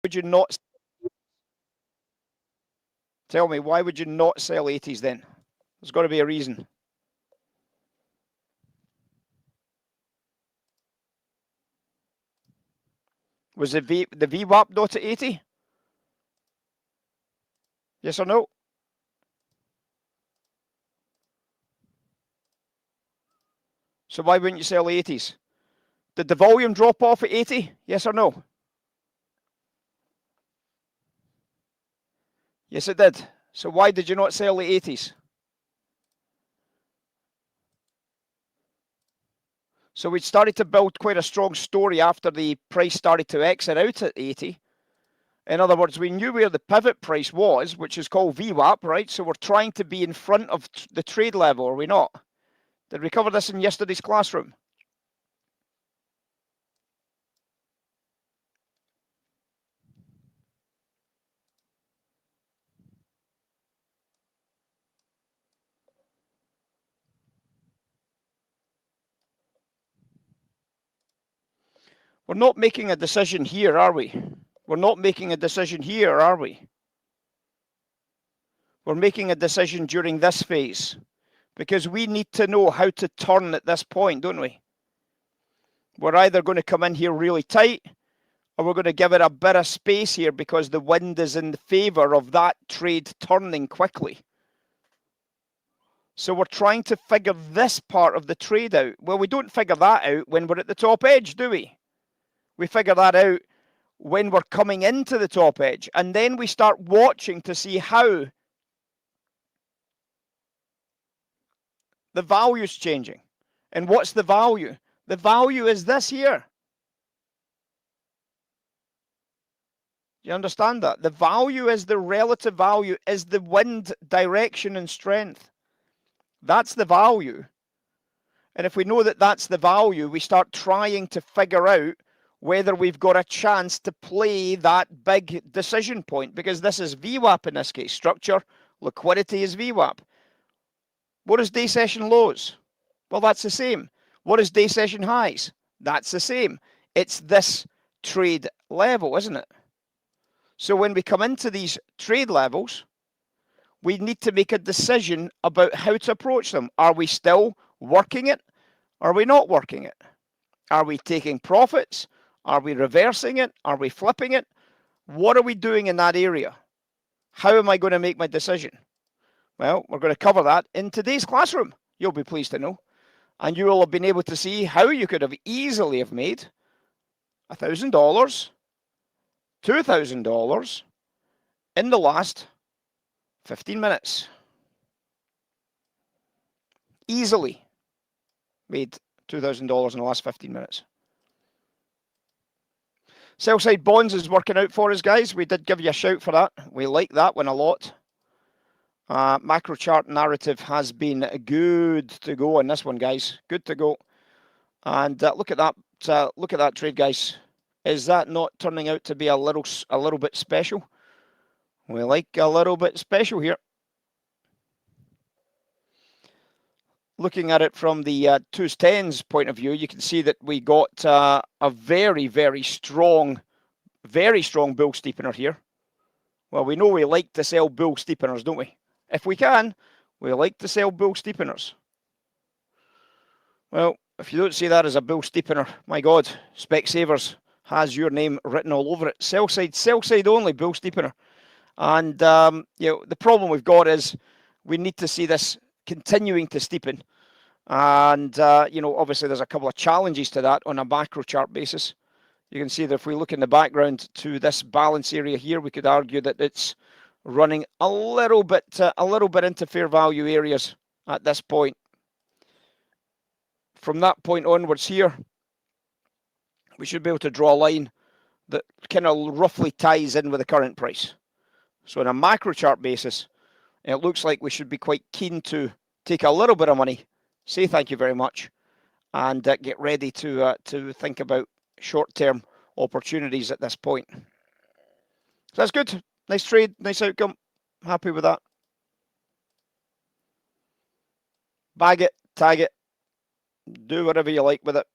would you not? Tell me, why would you not sell 80s then? There's got to be a reason. Was the VWAP not at 80? Yes or no? So why wouldn't you sell 80s? Did the volume drop off at 80? Yes or no? Yes, it did. So why did you not sell the 80s? So we started to build quite a strong story after the price started to exit out at 80. In other words, we knew where the pivot price was, which is called VWAP, right? So we're trying to be in front of the trade level, are we not? Did we cover this in yesterday's classroom? We're not making a decision here, are we? We're not making a decision here, are we? We're making a decision during this phase because we need to know how to turn at this point, don't we? We're either going to come in here really tight or we're going to give it a bit of space here because the wind is in favor of that trade turning quickly. So we're trying to figure this part of the trade out. Well, we don't figure that out when we're at the top edge, do we? We figure that out when we're coming into the top edge. And then we start watching to see how the value is changing. And what's the value? The value is this here. Do you understand that? The value is the relative value, is the wind direction and strength. That's the value. And if we know that that's the value, we start trying to figure out whether we've got a chance to play that big decision point, because this is VWAP in this case. Structure, liquidity is VWAP. What is day session lows? Well, that's the same. What is day session highs? That's the same. It's this trade level, isn't it? So when we come into these trade levels, we need to make a decision about how to approach them. Are we still working it? Are we not working it? Are we taking profits? Are we reversing it? Are we flipping it? What are we doing in that area? How am I going to make my decision? Well, we're going to cover that in today's classroom. You'll be pleased to know. And you will have been able to see how you could have easily have made $1,000, $2,000 in the last 15 minutes. Easily made $2,000 in the last 15 minutes. Sell side bonds is working out for us, guys. We did give you a shout for that. We like that one a lot. Macro chart narrative has been good to go on this one, guys. Good to go. And look at that. Look at that trade, guys. Is that not turning out to be a little bit special? We like a little bit special here. Looking at it from the 2s10s point of view, you can see that we got a very strong bull steepener here. Well, we know we like to sell bull steepeners, don't we? If we can, we like to sell bull steepeners. Well, if you don't see that as a bull steepener, my God, Specsavers has your name written all over it. Sell side only, bull steepener. And you know, the problem we've got is we need to see this continuing to steepen. And you know, obviously there's a couple of challenges to that on a macro chart basis. You can see that if we look in the background to this balance area here, we could argue that it's running a little bit into fair value areas at this point. From that point onwards here, we should be able to draw a line that kind of roughly ties in with the current price. So on a macro chart basis, it looks like we should be quite keen to take a little bit of money, say thank you very much, and get ready to think about short-term opportunities at this point. So that's good. Nice trade, nice outcome. Happy with that. Bag it, tag it, do whatever you like with it.